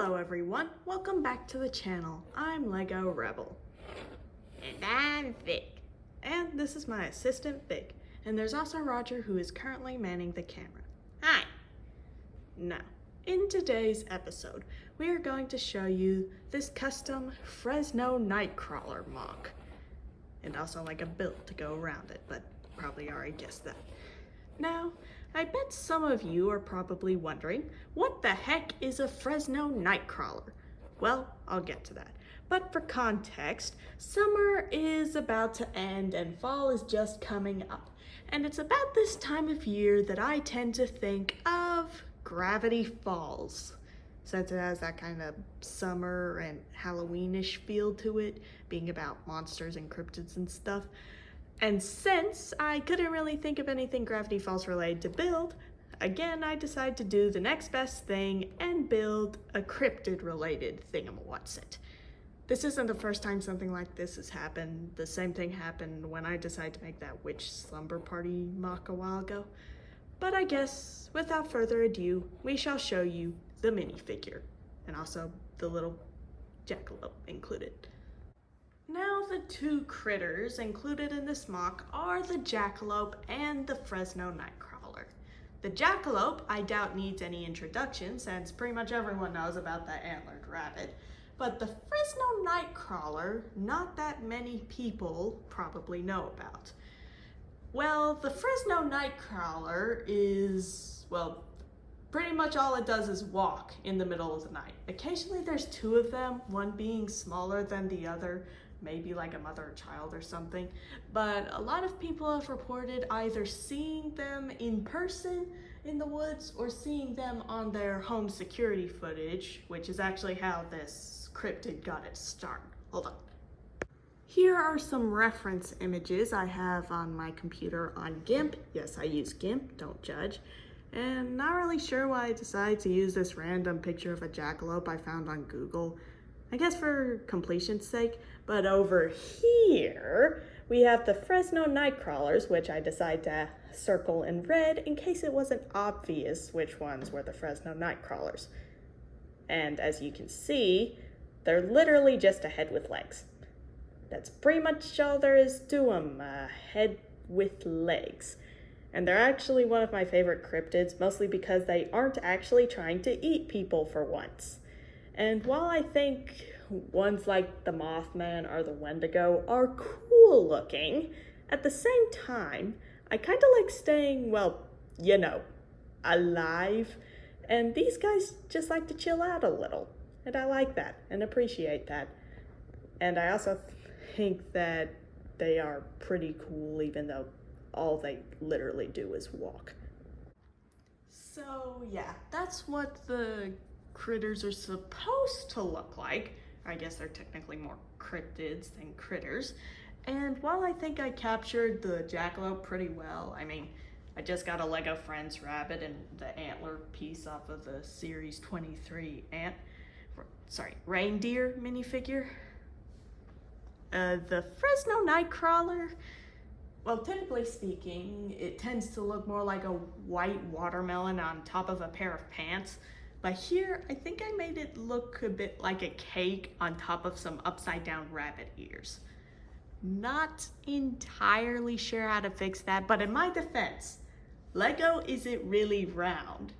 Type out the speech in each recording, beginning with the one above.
Hello everyone, welcome back to the channel. I'm Lego Rebel. And I'm Vic. And this is my assistant Vic. And there's also Roger, who is currently manning the camera. Hi. Now, in today's episode, we are going to show you this custom Fresno Nightcrawler MOC. And also like a build to go around it, but probably already guessed that. Now, I bet some of you are probably wondering, what the heck is a Fresno Nightcrawler? Well, I'll get to that. But for context, summer is about to end and fall is just coming up. And it's about this time of year that I tend to think of Gravity Falls, since it has that kind of summer and Halloweenish feel to it, being about monsters and cryptids and stuff. And since I couldn't really think of anything Gravity Falls related to build, again I decided to do the next best thing and build a cryptid related thingamawhatsit. This isn't the first time something like this has happened. The same thing happened when I decided to make that witch slumber party MOC a while ago. But I guess without further ado, we shall show you the minifigure and also the little jackalope included. Now the two critters included in this MOC are the jackalope and the Fresno Nightcrawler. The jackalope I doubt needs any introduction since pretty much everyone knows about the antlered rabbit, but the Fresno Nightcrawler not that many people probably know about. Well, the Fresno Nightcrawler is, well, pretty much all it does is walk in the middle of the night. Occasionally there's two of them, one being smaller than the other, maybe like a mother or child or something, but a lot of people have reported either seeing them in person in the woods or seeing them on their home security footage, which is actually how this cryptid got its start. Hold on. Here are some reference images I have on my computer on GIMP. Yes, I use GIMP, don't judge. And not really sure why I decided to use this random picture of a jackalope I found on Google. I guess for completion's sake, but over here we have the Fresno Nightcrawlers, which I decided to circle in red in case it wasn't obvious which ones were the Fresno Nightcrawlers. And as you can see, they're literally just a head with legs. That's pretty much all there is to them, a head with legs. And they're actually one of my favorite cryptids, mostly because they aren't actually trying to eat people for once. And while I think ones like the Mothman or the Wendigo are cool looking, at the same time, I kind of like staying, well, you know, alive. And these guys just like to chill out a little. And I like that and appreciate that. And I also think that they are pretty cool, even though all they literally do is walk. So yeah, that's what the critters are supposed to look like. I guess they're technically more cryptids than critters. And while I think I captured the jackalope pretty well, I mean, I just got a Lego Friends rabbit and the antler piece off of the Series 23 reindeer minifigure. The Fresno Nightcrawler, well, typically speaking, it tends to look more like a white watermelon on top of a pair of pants. But here, I think I made it look a bit like a cake on top of some upside down rabbit ears. Not entirely sure how to fix that, but in my defense, Lego isn't really round.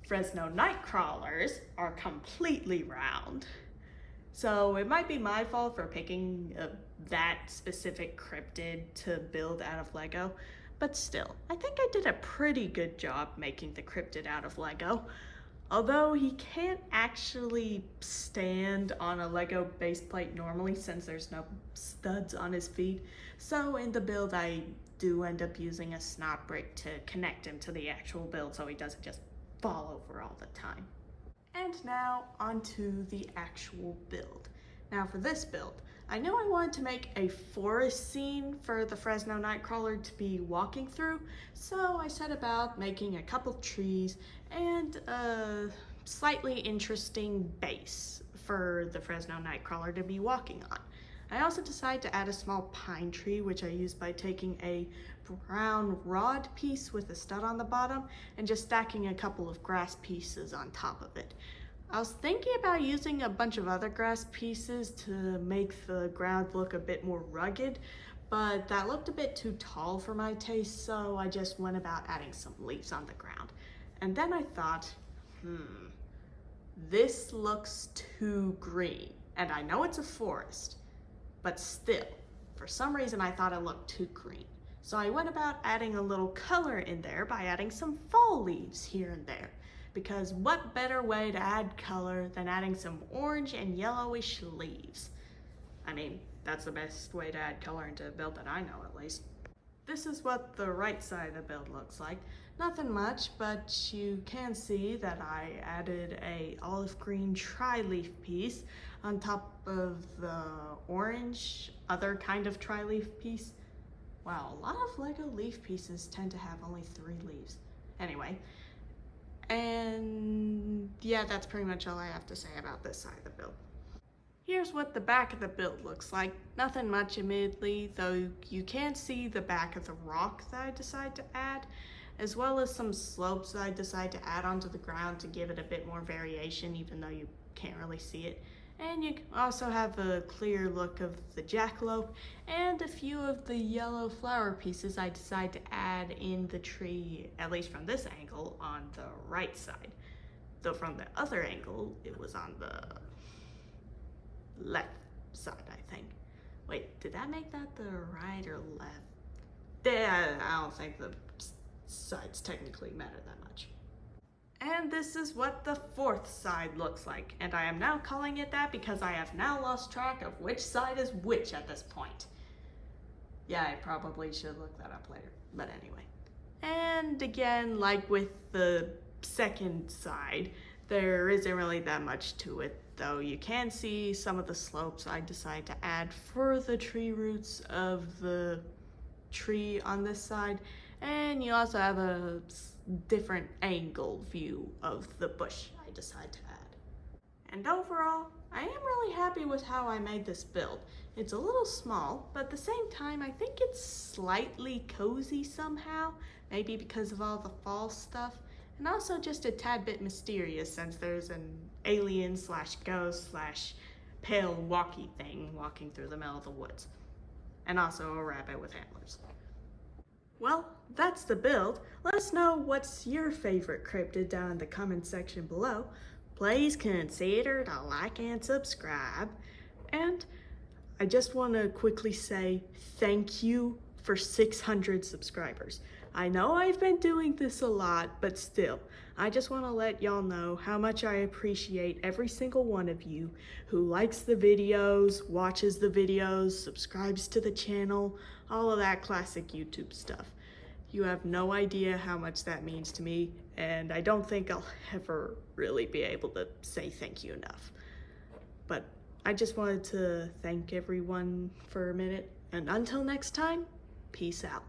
Fresno Nightcrawlers are completely round. So it might be my fault for picking that specific cryptid to build out of Lego, but still, I think I did a pretty good job making the cryptid out of Lego. Although he can't actually stand on a Lego base plate normally since there's no studs on his feet. So in the build I do end up using a snot brick to connect him to the actual build so he doesn't just fall over all the time. And now onto the actual build. Now for this build, I knew I wanted to make a forest scene for the Fresno Nightcrawler to be walking through, so I set about making a couple trees and a slightly interesting base for the Fresno Nightcrawler to be walking on. I also decided to add a small pine tree, which I used by taking a brown rod piece with a stud on the bottom and just stacking a couple of grass pieces on top of it. I was thinking about using a bunch of other grass pieces to make the ground look a bit more rugged, but that looked a bit too tall for my taste, so I just went about adding some leaves on the ground. And then I thought, this looks too green. And I know it's a forest, but still, for some reason I thought it looked too green. So I went about adding a little color in there by adding some fall leaves here and there. Because what better way to add color than adding some orange and yellowish leaves? I mean, that's the best way to add color into a build that I know, at least. This is what the right side of the build looks like. Nothing much, but you can see that I added a olive green tri-leaf piece on top of the orange other kind of tri-leaf piece. Wow, a lot of Lego leaf pieces tend to have only 3 leaves. Anyway, and yeah, that's pretty much all I have to say about this side of the build. Here's what the back of the build looks like. Nothing much admittedly, though you can see the back of the rock that I decided to add, as well as some slopes that I decided to add onto the ground to give it a bit more variation, even though you can't really see it. And you also have a clear look of the jackalope and a few of the yellow flower pieces I decided to add in the tree, at least from this angle, on the right side. Though from the other angle, it was on the left side, I think. Wait, did that make that the right or left? Yeah, I don't think the sides technically matter that much. And this is what the fourth side looks like, and I am now calling it that because I have now lost track of which side is which at this point. Yeah, I probably should look that up later, but anyway. And again, like with the second side, there isn't really that much to it, though you can see some of the slopes I decided to add for the tree roots of the tree on this side, and you also have a different angle view of the bush I decided to add. And overall, I am really happy with how I made this build. It's a little small, but at the same time, I think it's slightly cozy somehow, maybe because of all the fall stuff, and also just a tad bit mysterious since there's an alien slash ghost slash pale walkie thing walking through the middle of the woods. And also a rabbit with antlers. Well, that's the build. Let us know what's your favorite cryptid down in the comment section below. Please consider to like and subscribe. And I just want to quickly say thank you for 600 subscribers. I know I've been doing this a lot, but still, I just want to let y'all know how much I appreciate every single one of you who likes the videos, watches the videos, subscribes to the channel, all of that classic YouTube stuff. You have no idea how much that means to me, and I don't think I'll ever really be able to say thank you enough. But I just wanted to thank everyone for a minute, and until next time, peace out.